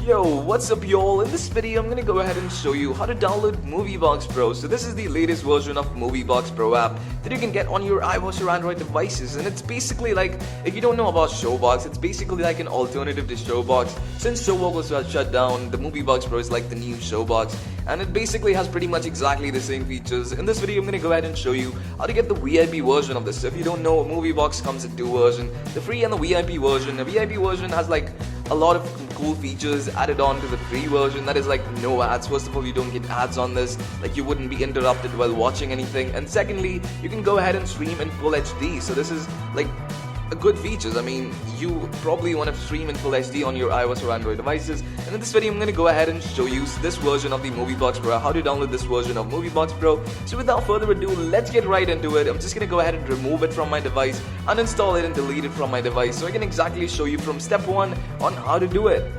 Yo, what's up y'all? In this video I'm gonna go ahead and show you how to download MovieBox Pro. So this is the latest version of MovieBox Pro app that you can get on your iOS or Android devices, and it's basically like, if you don't know about Showbox, it's basically like an alternative to Showbox. Since Showbox was shut down, the MovieBox Pro is like the new Showbox, and it basically has pretty much exactly the same features. In this video I'm gonna go ahead and show you how to get the VIP version of this. So if you don't know, MovieBox comes in two versions, the free and the VIP version. The VIP version has like a lot of cool features added on to the free version. That is like no ads. First of all, you don't get ads on this, like you wouldn't be interrupted while watching anything, and secondly, you can go ahead and stream in full HD. So this is like a good features. I mean, you probably want to stream in full HD on your iOS or Android devices, and in this video I'm going to go ahead and show you this version of the MovieBox Pro, how to download this version of MovieBox Pro. So without further ado, let's get right into it. I'm just going to go ahead and remove it from my device, uninstall it and delete it from my device, so I can exactly show you from step 1 on how to do it.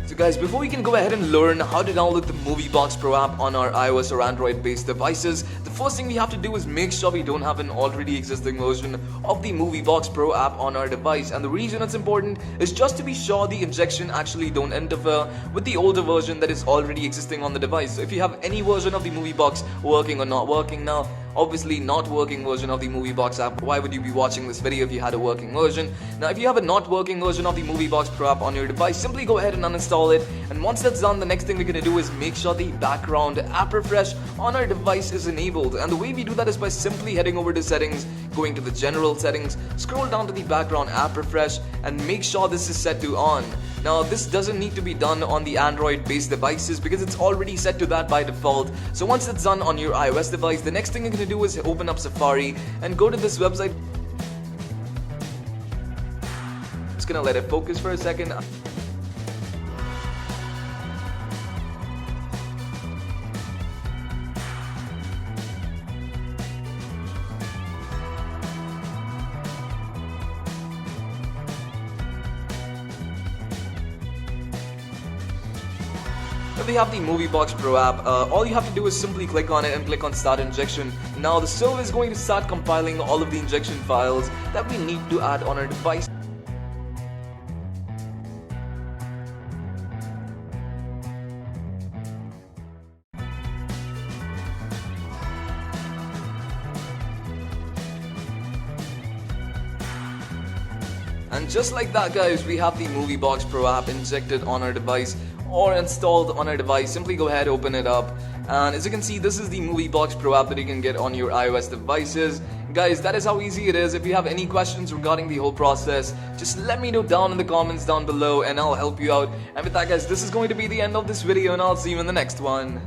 So guys, before we can go ahead and learn how to download the MovieBox Pro app on our iOS or Android based devices, the first thing we have to do is make sure we don't have an already existing version of the MovieBox Pro app on our device. And the reason it's important is just to be sure the injection actually don't interfere with the older version that is already existing on the device. So if you have any version of the MovieBox working or not working now, obviously not working version of the MovieBox app, why would you be watching this video if you had a working version? Now if you have a not working version of the MovieBox Pro app on your device, simply go ahead and uninstall it, and once that's done, the next thing we're going to do is make sure the background app refresh on our device is enabled. And the way we do that is by simply heading over to settings, going to the general settings, scroll down to the background app refresh, and make sure this is set to on. Now this doesn't need to be done on the Android based devices because it's already set to that by default. So once it's done on your iOS device, the next thing you're going to do is open up Safari and go to this website. Just gonna let it focus for a second. If we have the MovieBox Pro app, all you have to do is simply click on it and click on Start Injection. Now the server is going to start compiling all of the injection files that we need to add on our device. And just like that guys, we have the MovieBox Pro app injected on our device or installed on our device. Simply go ahead, open it up, and as you can see, this is the MovieBox Pro app that you can get on your iOS devices. Guys, that is how easy it is. If you have any questions regarding the whole process, just let me know down in the comments down below and I'll help you out. And with that guys, this is going to be the end of this video, and I'll see you in the next one.